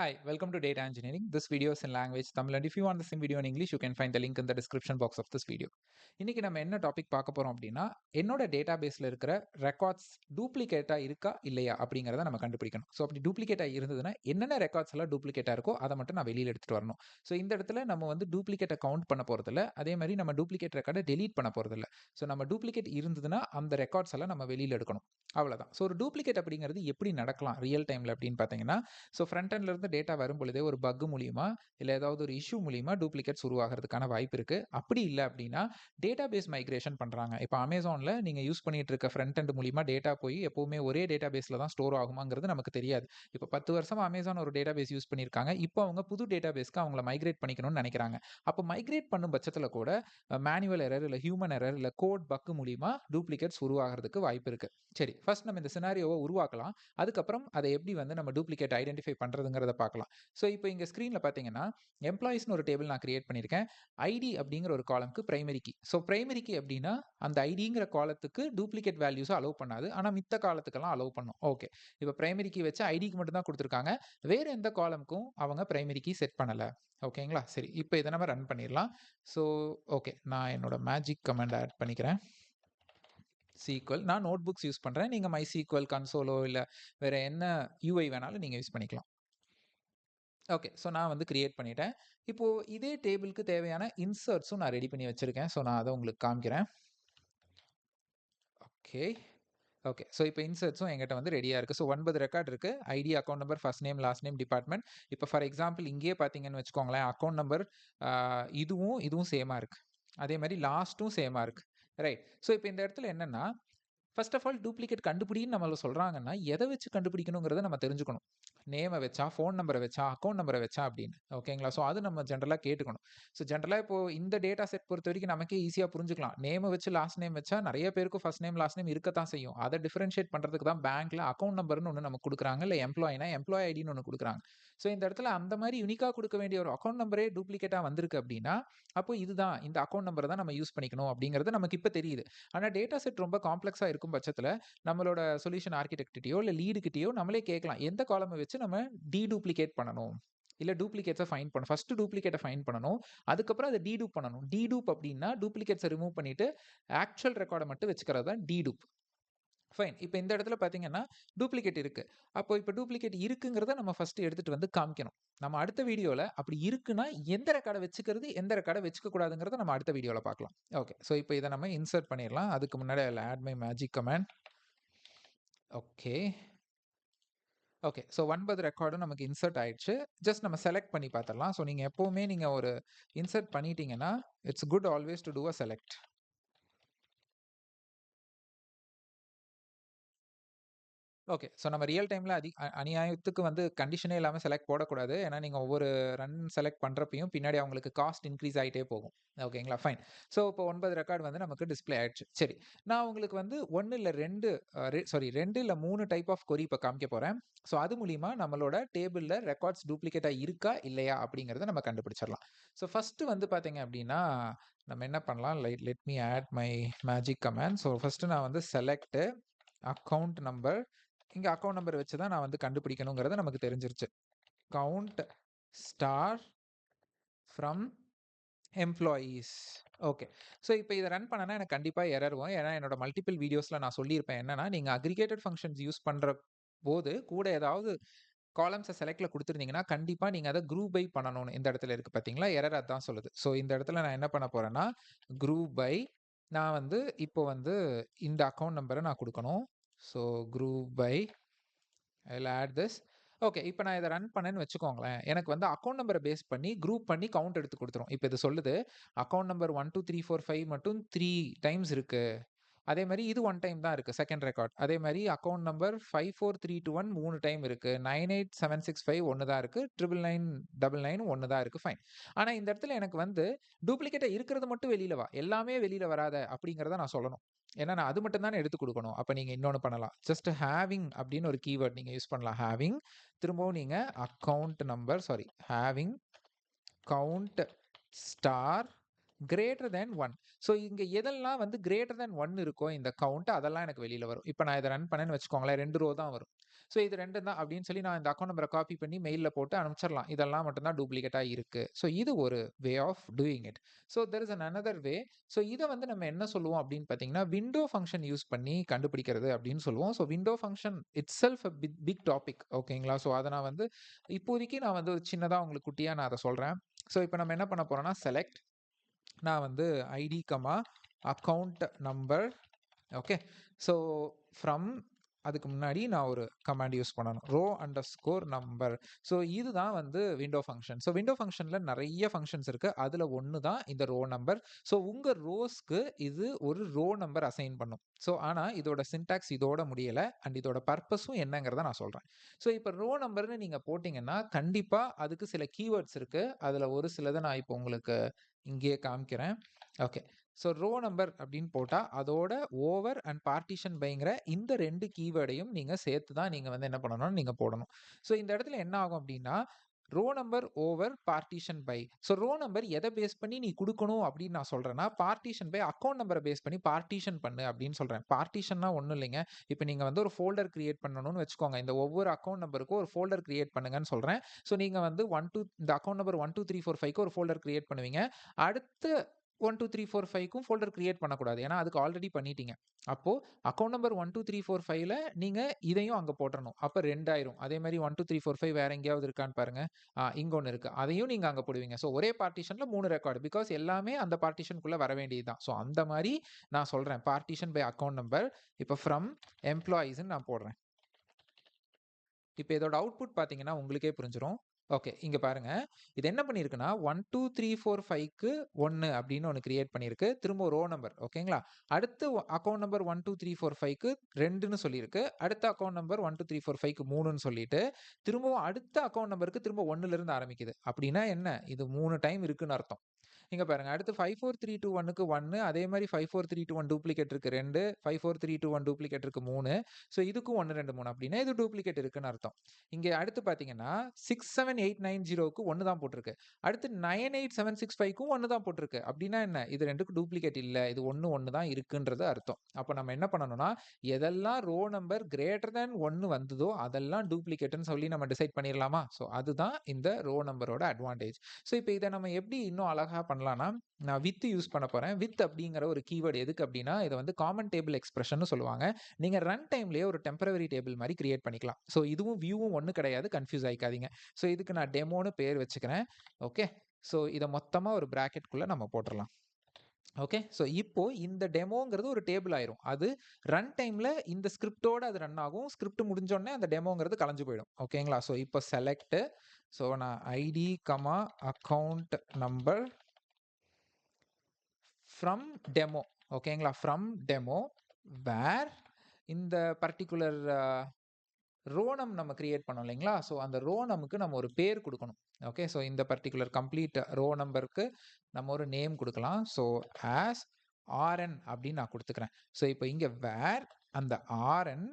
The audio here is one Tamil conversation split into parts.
Hi, welcome to Data Engineering. This video is in language Tamil, and if you want the same video in English, you can find the link in the description box of this video. இன்னைக்கு நம்ம என்ன டாபிக் பார்க்க போறோம் அப்படின்னா, என்னோட டேட்டாபேஸ்ல இருக்கிற ரெக்கார்ட்ஸ் டூப்ளிகேட்டா இருக்கா இல்லையா அப்படிங்கிறத நம்ம கண்டுபிடிக்கணும். ஸோ அப்படி டூப்ளிகேட்டா இருந்ததுன்னா என்னென்ன ரெக்கார்ட்ஸ் எல்லாம் டூப்ளிகேட்டா இருக்கோ அதை மட்டும் நான் வெளியில எடுத்துட்டு வரணும். ஸோ இந்த இடத்துல நம்ம வந்து டூப்ளிகேட்டை கவுண்ட் பண்ண போறதில்ல, அதே மாதிரி நம்ம டூப்ளிகேட் ரெக்கார்டை டெலீட் பண்ண போறதில்ல. ஸோ நம்ம டூப்ளிகேட் இருந்ததுன்னா அந்த ரெக்கார்ட்ஸ் எல்லாம் நம்ம வெளியில எடுக்கணும். அவ்வளவுதான். ஸோ ஒரு டூப்ளிகேட் அப்படிங்கிறது எப்படி நடக்கலாம் ரியல் டைம்ல அப்படின்னு பார்த்தீங்கன்னா, ஸோ ஃப்ரண்ட் எண்ட்ல இருந்து டேட்டா வரும் பொழுதே ஒரு பக் மூலியமா இல்லை ஏதாவது ஒரு இஷ்யூ மூலியமா டூப்ளிகேட்ஸ் உருவாகிறதுக்கான வாய்ப்பு இருக்கு. அப்படி இல்லை அப்படின்னா டேட்டாபேஸ் மைக்ரேஷன் பண்றாங்க. இப்போ அமேசான்ல நீங்க யூஸ் பண்ணிட்டு இருக்க ஃப்ரண்ட் எண்ட் மூலியமா டேட்டா போய் எப்பவுமே ஒரே டேட்டாபேஸ்ல தான் ஸ்டோர் ஆகுமாங்கிறது நமக்கு தெரியாது. இப்போ 10 வருஷமா அமேசான் ஒரு டேட்டாபேஸ் யூஸ் பண்ணியிருக்காங்க. இப்போ அவங்க புது டேட்டாபேஸ்க்கு அவங்கள மைக்ரேட் பண்ணிக்கணும்னு நினைக்கிறாங்க. அப்போ மைக்ரேட் பண்ணும் பட்சத்தில் கூட மேனுவல் எரர் இல்லை ஹியூமன் எரர் இல்லை கோட் பக் மூலியமா டூப்ளிகேட்ஸ் உருவாகிறதுக்கு வாய்ப்பு இருக்கு. சரி, ஃபர்ஸ்ட் நம்ம இந்த சினாரியோவை உருவாக்கலாம். அதுக்கப்புறம் அதை எப்படி வந்து நம்ம டூப்ளிகேட் ஐடென்டிஃபை பண்ணுறதுங்கிறத பார்க்கலாம். ஸோ இப்போ இங்கே ஸ்க்ரீனில் பார்த்தீங்கன்னா எம்ப்ளாயிஸ்னு ஒரு டேபிள் நான் கிரியேட் பண்ணியிருக்கேன். ஐடி அப்படிங்கிற ஒரு காலம்க்கு primary key. So primary key அப்படின்னா அந்த ஐடிங்கிற காலத்துக்கு டூப்ளிகேட் வேல்யூஸை அலோவ் பண்ணாது, ஆனால் மித்த காலத்துக்கெல்லாம் அலோவ் பண்ணும். ஓகே, இப்போ பிரைமரி கீ வச்சு ஐடிக்கு மட்டும் தான் கொடுத்துருக்காங்க, வேறு எந்த காலம்க்கும் அவங்க பிரைமரி கீ செட் பண்ணலை. ஓகேங்களா? சரி, இப்போ இதை நம்ம ரன் பண்ணிடலாம். ஸோ ஓகே, நான் என்னோட மேஜிக் கமெண்ட் ஆட் பண்ணிக்கிறேன். சீக்வல் நான் நோட் புக்ஸ் யூஸ் பண்ணுறேன். நீங்கள் மை சீக்வல் கன்சோலோ இல்லை வேறு என்ன யூஐ வேணாலும் நீங்கள் யூஸ் பண்ணிக்கலாம். ஓகே, ஸோ நான் வந்து கிரியேட் பண்ணிட்டேன். இப்போது இதே டேபிளுக்கு தேவையான இன்சர்ட்ஸும் நான் ரெடி பண்ணி வச்சுருக்கேன். ஸோ நான் அதை உங்களுக்கு காமிக்கிறேன். ஓகே ஓகே, ஸோ இப்போ இன்சர்ட்ஸும் எங்கிட்ட வந்து ரெடியாக இருக்குது. ஸோ 9 ரெக்கார்ட் இருக்குது. ID, account number, first name, last name, department. இப்போ ஃபார் எக்ஸாம்பிள் இங்கேயே பார்த்தீங்கன்னு வச்சுக்கோங்களேன், அக்கௌண்ட் நம்பர் இதுவும் சேமாக இருக்குது, அதே மாதிரி லாஸ்ட்டும் சேமாக இருக்குது. ரைட். ஸோ இப்போ இந்த இடத்துல என்னென்னா, ஃபர்ஸ்ட் ஆஃப் ஆல் டூப்ளிகேட் கண்டுபிடின்னு நம்மள சொல்கிறாங்கன்னா எதை வச்சு கண்டுபிடிக்கணுங்கிறத நம்ம தெரிஞ்சுக்கணும். நேமை வச்சா, ஃபோன் நம்பரை வச்சா, அக்கௌண்ட் நம்பரை வச்சா அப்படின்னு. ஓகேங்களா? ஸோ அது நம்ம ஜென்ரலாக கேட்டுக்கணும். ஸோ ஜென்ரலாக இப்போது இந்த டேட்டா செட் பொறுத்த வரைக்கும் நமக்கே ஈஸியாக புரிஞ்சுக்கலாம். நேமை வச்சு லாஸ்ட் நேம் வச்சா நிறைய பேருக்கு ஃபர்ஸ்ட் நேம் லாஸ்ட் நேம் இருக்கத்தான் செய்யும். அதை டிஃபரன்ஷியேட் பண்ணுறதுக்கு தான் பேங்க்கில் அக்கௌண்ட் நம்பர்னு ஒன்று நமக்கு கொடுக்குறாங்க, இல்லை எம்ப்ளாயினா எம்ப்ளாய் ஐடின்னு ஒன்று கொடுக்குறாங்க. ஸோ இந்த இடத்துல அந்த மாதிரி யூனிக்காக கொடுக்க வேண்டிய ஒரு அக்கௌண்ட் நம்பரே டூப்ளிகேட்டாக வந்திருக்கு அப்படின்னா, அப்போ இதுதான் இந்த அக்கௌண்ட் நம்பரை தான் நம்ம யூஸ் பண்ணிக்கணும் அப்படிங்கிறது நமக்கு இப்போ தெரியுது. ஆனால் டேட்டா செட் ரொம்ப காம்ப்ளெக்ஸாக இருக்கும் பட்சத்தில் நம்மளோட சொல்யூஷன் ஆர்கிடெக்ட்டையோ இல்லை லீடுகிட்டையோ நம்மளே கேட்கலாம், எந்த காலமை வச்சு நம்ம டூப்ளிகேட் பண்ணணும், இல்லை டூப்ளிகேட்ஸை ஃபைண்ட் பண்ணணும். ஃபர்ஸ்ட் டூப்ளிகேட்டை ஃபைண்ட் பண்ணணும், அதுக்கப்புறம் அதை டீடூப் பண்ணணும். டீடூப் அப்படின்னா டூப்ளிகேட்ஸை ரிமூவ் பண்ணிட்டு ஆக்சுவல் ரெக்கார்டை மட்டும் வச்சுக்கிறது தான் டீடூப். ஃபைன். இப்போ இந்த இடத்துல பார்த்தீங்கன்னா டூப்ளிகேட் இருக்கு. அப்போ இப்போ டூப்ளிகேட் இருக்குங்கிறத நம்ம ஃபர்ஸ்ட் எடுத்துட்டு வந்து காமிக்கணும். நம்ம அடுத்த வீடியோவில் அப்படி இருக்குன்னா எந்த ரெக்கார்டை வச்சுக்கிறது, எந்த ரெக்கார்டை வச்சுக்க கூடாதுங்கிறத நம்ம அடுத்த வீடியோவில் பார்க்கலாம். ஓகே, ஸோ இப்போ இதை நம்ம இன்சர்ட் பண்ணிடலாம். அதுக்கு முன்னாடி அதில் add my magic comment. Okay okay, so 9 ரெக்கார்டும் நமக்கு இன்சர்ட் ஆயிடுச்சு. ஜஸ்ட் நம்ம செலக்ட் பண்ணி பார்த்துடலாம். ஸோ நீங்கள் எப்போவுமே நீங்கள் ஒரு இன்சர்ட் பண்ணிட்டீங்கன்னா it's good always to do a select. Okay, so நம்ம ரியல் டைமில் அநியாயத்துக்கு வந்து கண்டிஷனே இல்லாமல் செலக்ட் போடக்கூடாது. ஏன்னா நீங்கள் ஒவ்வொரு ரன் செலக்ட் பண்ணுறப்பையும் பின்னாடி அவங்களுக்கு காஸ்ட் இன்க்ரீஸ் ஆகிட்டே போகும். ஓகேங்களா? ஃபைன். ஸோ இப்போ 9 ரெக்கார்டு வந்து நமக்கு டிஸ்பிளே ஆயிடுச்சு. சரி, நான் உங்களுக்கு வந்து 1 இல்லை 2 2 இல்லை 3 டைப் ஆஃப் கொரி இப்போ காமிக்க போகிறேன். ஸோ அது மூலிமா நம்மளோட டேபிளில் ரெக்கார்ட்ஸ் டூப்ளிகேட்டாக இருக்கா இல்லையா அப்படிங்கிறத நம்ம கண்டுபிடிச்சிடலாம். ஸோ ஃபஸ்ட்டு வந்து பார்த்தீங்க அப்படின்னா நம்ம என்ன பண்ணலாம், let me add my magic comment. So first நான் வந்து செலக்ட் அக்கௌண்ட் நம்பர். இங்கே அக்கௌண்ட் நம்பர் வச்சு தான் நான் வந்து கண்டுபிடிக்கணுங்கிறது நமக்கு தெரிஞ்சிருச்சு. Count star from employees. Okay, so இப்போ இதை ரன் பண்ணனா எனக்கு கண்டிப்பாக எரர் வரும். ஏன்னா என்னோட மல்டிபிள் வீடியோஸில் நான் சொல்லியிருப்பேன் என்னன்னா, நீங்கள் அக்ரிகேட்டட் ஃபங்க்ஷன்ஸ் யூஸ் பண்ணுற போது கூட ஏதாவது காலம்ஸை செலக்டில் கொடுத்துருந்தீங்கன்னா கண்டிப்பாக நீங்கள் அதை குரூப் பை பண்ணணும்னு இந்த இடத்துல இருக்குது பார்த்தீங்களா, எரர் அதான் சொல்லுது. ஸோ இந்த இடத்துல நான் என்ன பண்ண போகிறேன்னா குரூப் பை, நான் வந்து இப்போ வந்து இந்த அக்கௌண்ட் நம்பரை நான் கொடுக்கணும். So group by, I'll add this. Okay, இப்போ நான் இதை ரன் பண்ணேன்னு வச்சுக்கோங்களேன், எனக்கு வந்து அக்கௌண்ட் நம்பரை பேஸ் பண்ணி குரூப் பண்ணி கவுண்ட் எடுத்து கொடுத்துரும். இப்போ இது சொல்லுது அக்கௌண்ட் நம்பர் 1 2 3 4 5 மட்டும் 3 டைம்ஸ் இருக்குது. அதே மாதிரி இது 1 டைம் தான் இருக்குது செகண்ட் ரெக்கார்ட். அதே மாதிரி அக்கௌண்ட் நம்பர் 5 4 3 2 1 3 டைம் இருக்குது. 9 8 7 6 5 ஒன்று தான் இருக்குது. 9 9 9 ஒன்று தான் இருக்குது. ஃபைன். ஆனால் இந்த இடத்துல எனக்கு வந்து டூப்ளிகேட்டாக இருக்கிறது மட்டும் வெளியில் வா, எல்லாமே வெளியில் வராத அப்படிங்கிறத நான் சொல்லணும். ஏன்னா நான் அது மட்டும் தானே எடுத்து கொடுக்கணும். அப்போ நீங்கள் இன்னொன்று பண்ணலாம், ஜஸ்ட் ஹேவிங் அப்படின்னு ஒரு கீவேர்ட் நீங்கள் யூஸ் பண்ணலாம். ஹேவிங், திரும்பவும் நீங்கள் account number having count star greater than 1. So இங்க எதெல்லாம் வந்து கிரேட்டர் தேன் 1 இருக்கோ இந்த கவுண்ட் அதெல்லாம் எனக்கு வெளியில வரும். இப்போ நான் இதை ரன் பண்ணேன்னு வச்சுக்கோங்களேன், 2 ரோ தான் வரும். ஸோ இது 2 தான் அப்படின்னு சொல்லி நான் இந்த அக்கௌண்ட் நம்பரை காப்பி பண்ணி மெயிலில் போட்டு அனுப்பிச்சிடலாம். இதெல்லாம் மட்டும்தான் டூப்ளிகேட்டாக இருக்கு. ஸோ இது ஒரு way of doing it. So there is another way. So இதை வந்து நம்ம என்ன சொல்லுவோம் அப்படின்னு பார்த்தீங்கன்னா, விண்டோ ஃபங்க்ஷன் யூஸ் பண்ணி கண்டுபிடிக்கிறது அப்படின்னு சொல்லுவோம். So window function itself a big topic. ஓகேங்களா? ஸோ அதை நான் வந்து இப்போதைக்கு நான் வந்து சின்னதாக உங்களுக்கு குட்டியாக நான் அதை சொல்கிறேன். ஸோ இப்போ நம்ம என்ன பண்ண போறோம்னா, செலக்ட், நான் வந்து ID comma account number. Okay, so from, அதுக்கு முன்னாடி நான் ஒரு கமாண்ட் யூஸ் பண்ணணும், row underscore number. So இதுதான் வந்து விண்டோ ஃபங்க்ஷன். ஸோ விண்டோ ஃபங்க்ஷனில் நிறைய ஃபங்க்ஷன்ஸ் இருக்குது, அதில் ஒன்று தான் இந்த ரோ நம்பர். ஸோ உங்கள் ரோஸ்க்கு இது ஒரு ரோ நம்பர் அசைன் பண்ணும். ஸோ ஆனால் இதோட சின்டாக்ஸ் இதோட முடியலை, அண்ட் இதோட பர்பஸும் என்னங்கிறத நான் சொல்கிறேன். ஸோ இப்போ ரோ நம்பர்னு நீங்கள் போட்டிங்கன்னா கண்டிப்பாக அதுக்கு சில கீவேர்ட்ஸ் இருக்குது. அதில் ஒரு சிலதை நான் இப்போ உங்களுக்கு இங்கேயே காமிக்கிறேன். ஓகே, ஸோ ரோ நம்பர் அப்படின்னு போட்டால் அதோட ஓவர் அண்ட் பார்ட்டிஷன் பைங்கிற இந்த 2 கீவேர்டையும் நீங்கள் சேர்த்து தான் நீங்கள் வந்து என்ன பண்ணணும்னு நீங்கள் போடணும். ஸோ இந்த இடத்துல என்ன ஆகும் அப்படின்னா, row number over partition by. So row number எதை பேஸ் பண்ணி நீ கொடுக்கணும் அப்படின்னு நான் சொல்கிறேன்னா, பார்ட்டிஷன் பை அக்கௌண்ட் நம்பரை பேஸ் பண்ணி பார்ட்டிஷன் பண்ணு அப்படின்னு சொல்கிறேன். பார்ட்டிஷன்னா ஒன்றும் இல்லைங்க, இப்போ நீங்கள் வந்து ஒரு ஃபோல்டர் கிரியேட் பண்ணணும்னு வச்சுக்கோங்க, இந்த ஒவ்வொரு அக்கௌண்ட் நம்பருக்கும் ஒரு ஃபோல்டர் கிரியேட் பண்ணுங்கன்னு சொல்கிறேன். ஸோ நீங்கள் வந்து இந்த அக்கௌண்ட் நம்பர் 1 2 3 4 5க்கு ஒரு ஃபோல்டர் கிரியேட் பண்ணுவீங்க. அடுத்து 1 2 3 4 5க்கும் ஃபோல்டர் கிரியேட் பண்ணக்கூடாது, ஏன்னா அதுக்கு ஆல்ரெடி பண்ணிட்டீங்க. அப்போது அக்கௌண்ட் நம்பர் 1 2 3 4 5ல நீங்கள் இதையும் அங்கே போட்டுறணும். அப்போ 2 ஆயிரும். அதே மாதிரி 1 2 3 4 5 வேற எங்கேயாவது இருக்கான்னு பாருங்க, இங்கே ஒன்று இருக்குது, அதையும் நீங்கள் அங்கே போடுவீங்க. ஸோ ஒரே பார்ட்டிஷனில் 3 ரெக்கார்டு, பிகாஸ் எல்லாமே அந்த பார்ட்டிஷனுக்குள்ளே வர வேண்டியது தான். ஸோ அந்த மாதிரி நான் சொல்கிறேன், பார்ட்டிஷன் பை அக்கௌண்ட் நம்பர். இப்போ ஃப்ரம் எம்ப்ளாயீஸ்ன்னு நான் போடுறேன். இப்போ இதோட அவுட்புட் பார்த்தீங்கன்னா உங்களுக்கே புரிஞ்சிடும். ஓகே, இங்கே பாருங்க, இது என்ன பண்ணியிருக்குன்னா 1 2 3 4 5க்கு 1 அப்படின்னு ஒன்று கிரியேட் பண்ணியிருக்கு, திரும்ப ரோ நம்பர். ஓகேங்களா? அடுத்து அக்கௌண்ட் நம்பர் 1 2 3 4 5க்கு 2ன்னு சொல்லியிருக்கு, அடுத்த அக்கௌண்ட் நம்பர் 1 2 3 4 5க்கு 3ன்னு சொல்லிட்டு திரும்பவும் அடுத்த அக்கௌண்ட் நம்பருக்கு திரும்ப 1லேருந்து ஆரம்பிக்குது. அப்படின்னா என்ன, இது 3 டைம் இருக்குன்னு அர்த்தம். இங்கே பாருங்க, அடுத்து 5 4 3 2 1க்கு 1, அதே மாதிரி 5 4 3 2 1 டூப்ளிகேட் இருக்கு 2, 5 4 3 2 1 டூப்ளிகேட் இருக்கு 3. ஸோ இதுக்கும் 1 2 3 அப்படின்னா இது டூப்ளிகேட் இருக்குன்னு அர்த்தம். இங்கே அடுத்து பார்த்தீங்கன்னா 6 7 8 9 0க்கு 1 தான் போட்டிருக்கு, அடுத்து 9 8 7 6 5க்கும் 1 தான் போட்டிருக்கு. அப்படின்னா என்ன, இது ரெண்டுக்கும் டூப்ளிகேட் இல்லை, இது 1 1 தான் இருக்குன்றது அர்த்தம். அப்போ நம்ம என்ன பண்ணணும்னா, எதெல்லாம் ரோ நம்பர் கிரேட்டர் தேன் 1 வந்ததோ அதெல்லாம் டூப்ளிகேட்னு சொல்லி நம்ம டிசைட் பண்ணிடலாமா? ஸோ அதுதான் இந்த ரோ நம்பரோட அட்வான்டேஜ். ஸோ இப்போ இதை நம்ம எப்படி இன்னும் அழகாக பண்ணலாம்னா, நான் வித் யூஸ் பண்ண போகிறேன். வித் அப்படிங்கிற ஒரு கீவேர்டு எதுக்கு அப்படின்னா, இதை வந்து காமன் டேபிள் எக்ஸ்பிரஷன் சொல்லுவாங்க. நீங்கள் ரன் டைம்லேயே ஒரு டெம்பரவரி டேபிள் மாதிரி கிரியேட் பண்ணிக்கலாம். ஸோ இதுவும் வியூவும் ஒன்று கிடையாது, கன்ஃபியூஸ் ஆகிக்காதீங்க. ஸோ இதுக்கு நான் டெமோன்னு பேர் வச்சுக்கிறேன். ஓகே, ஸோ இதை மொத்தமாக ஒரு ப்ராக்கெட்குள்ளே நம்ம போட்டுடலாம். ஓகே, ஸோ இப்போ இந்த டெமோங்கிறது ஒரு டேபிள் ஆயிரும். அது ரன் டைமில் இந்த ஸ்கிரிப்டோட அது ரன் ஆகும். ஸ்கிரிப்ட் முடிஞ்சோடனே அந்த டெமோங்கிறது கலைஞ்சு போயிடும். ஓகேங்களா? ஸோ இப்போ செலக்ட், ஸோ நான் ID comma account number from demo. ஓகேங்களா? ஃப்ரம் டெமோ வேர் இந்த பர்டிகுலர் ரோ நம்ம கிரியேட் பண்ணோம் இல்லைங்களா? ஸோ அந்த ரோ நமக்கு நம்ம ஒரு பேர் கொடுக்கணும். ஓகே, ஸோ இந்த பர்டிகுலர் கம்ப்ளீட் ரோ நம்பருக்கு நம்ம ஒரு நேம் கொடுக்கலாம். ஸோ ஆஸ் ஆர்என் அப்படின்னு நான் கொடுத்துக்கிறேன். ஸோ இப்போ இங்கே வேர் அந்த ஆர்என்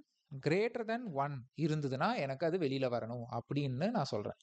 கிரேட்டர் தென் 1 இருந்ததுன்னா எனக்கு அது வெளியில் வரணும் அப்படின்னு நான் சொல்கிறேன்.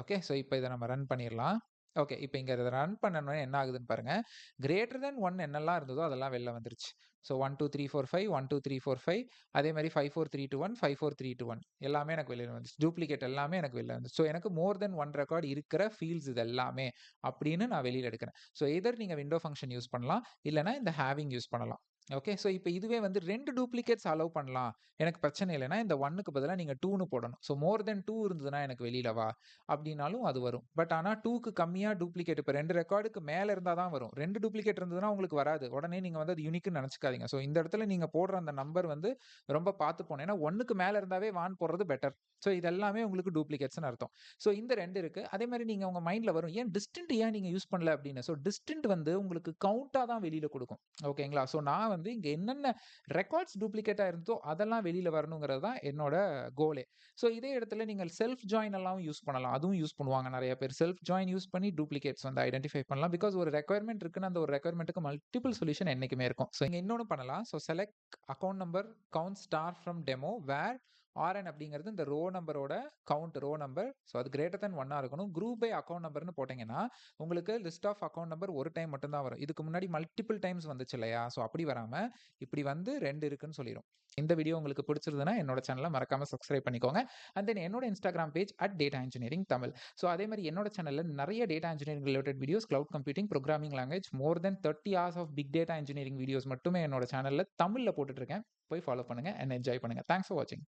ஓகே, ஸோ இப்போ இதை நம்ம ரன் பண்ணிடலாம். ஓகே, இப்போ இங்கே இதை ரன் பண்ணணும்னா என்ன ஆகுதுன்னு பாருங்கள், கிரேட்டர் தென் 1 என்னெல்லாம் இருந்ததோ அதெல்லாம் வெளில வந்துருச்சு. ஸோ 1 2 3 4 5 1 2 3 4 5, அதே மாதிரி 5 4 3 2 1 5 4 3 2 1 எல்லாமே எனக்கு வெளியில் வந்துச்சு. டூப்ளிகேட் எல்லாமே எனக்கு வெளில வந்துச்சு. ஸோ எனக்கு மோர் தென் 1 ரெக்கார்ட் இருக்கிற ஃபீல்ட்ஸ் இது எல்லாமே அப்படின்னு நான் வெளியில் எடுக்கிறேன். ஸோ எதர் நீங்கள் விண்டோ ஃபங்க்ஷன் யூஸ் பண்ணலாம், இல்லைனா இந்த ஹேவிங் யூஸ் பண்ணலாம். ஓகே, ஸோ இப்போ இதுவே வந்து 2 டூப்ளிகேட்ஸ் அலோவ் பண்ணலாம், எனக்கு பிரச்சனை இல்லைனா இந்த 1க்கு பதிலாக நீங்கள் 2ன்னு போடணும். ஸோ மோர் தென் 2 இருந்ததுன்னா எனக்கு வெளியில் வா அப்படின்னாலும் அது வரும். பட் ஆனால் 2க்கு கம்மியாக டூப்ளிகேட், இப்போ 2 ரெக்கார்டுக்கு மேலே இருந்தால் தான் வரும். 2 டூப்ளிகேட் இருந்ததுன்னா உங்களுக்கு வராது. உடனே நீங்கள் வந்து அது யூனிக்னு நினச்சிக்காதீங்க. ஸோ இந்த இடத்துல நீங்கள் போடுற அந்த நம்பர் வந்து ரொம்ப பார்த்து போனேன், ஏன்னா 1க்கு மேலே இருந்தாவே வான் போடுறது பெட்டர். ஸோ இதெல்லாமே உங்களுக்கு டூப்ளிகேட்ஸ்னு அர்த்தம். ஸோ இந்த 2 இருக்குது. அதே மாதிரி நீங்கள் உங்கள் மைண்டில் வரும், ஏன் டிஸ்டன்ட் ஏன் நீங்கள் யூஸ் பண்ணல அப்படின்னு. ஸோ டிஸ்டன்ட் வந்து உங்களுக்கு கவுண்டாக தான் வெளியில் கொடுக்கும். ஓகேங்களா? ஸோ நான் வந்து இங்கே என்னென்ன ரெக்கார்ட்ஸ் டூப்ளிகேட்டாக இருந்தோ அதெல்லாம் வெளியில் வரணுங்கிறது தான் என்னோட கோலே. ஸோ இதே இடத்துல நீங்கள் செல்ஃப் ஜாயின் எல்லாம் யூஸ் பண்ணலாம். அதுவும் யூஸ் பண்ணுவாங்க நிறைய பேர். செல்ஃப் ஜாயின் யூஸ் பண்ணி டூப்ளிகேட்ஸ் வந்து ஐடென்டிஃபை பண்ணலாம். பிகாஸ் ஒரு ரெக்யர்மெண்ட் இருக்குன்னு அந்த ஒரு ரெக்யர்மெண்ட்டுக்கு மல்டிபிள் சொல்யூஷன் என்றைக்குமே இருக்கும். ஸோ இங்கே இன்னொன்று பண்ணலாம். So select account number count star from demo where RN அப்படிங்கிறது இந்த ரோ நம்பரோட கவுண்ட், ரோ நம்பர். ஸோ அது கிரேட்டர் தென் 1 இருக்கணும். குரூப் பை அக்கௌண்ட் நம்பர்னு போட்டிங்கன்னா உங்களுக்கு லிஸ்ட் ஆஃப் அக்கௌண்ட் நம்பர் ஒரு டைம் மட்டும் தான் வரும். இதுக்கு முன்னாடி மல்டிபிள் டைம்ஸ் வந்துச்சு இல்லையா? ஸோ அப்படி வராமல் இப்படி வந்து 2 இருக்குன்னு சொல்லிடும். இந்த வீடியோ உங்களுக்கு பிடிச்சிருந்ததுன்னா என்னோட சேனலை மறக்காம சப்ஸ்கிரைப் பண்ணிக்கோங்க. அண்ட் தென் என்னோட Instagram page @data engineering Tamil. So அதே மாதிரி என்னோட சேனலில் நிறைய data engineering related videos, cloud computing, programming language, more than 30 hours of big data engineering videos மட்டுமே என்னோட சேனலில் தமிழில் போட்டுட்டு இருக்கேன். போய் ஃபாலோ பண்ணுங்க அண்ட் என்ஜாய் பண்ணுங்க. தேங்க்ஸ் ஃபார் வாட்சிங்.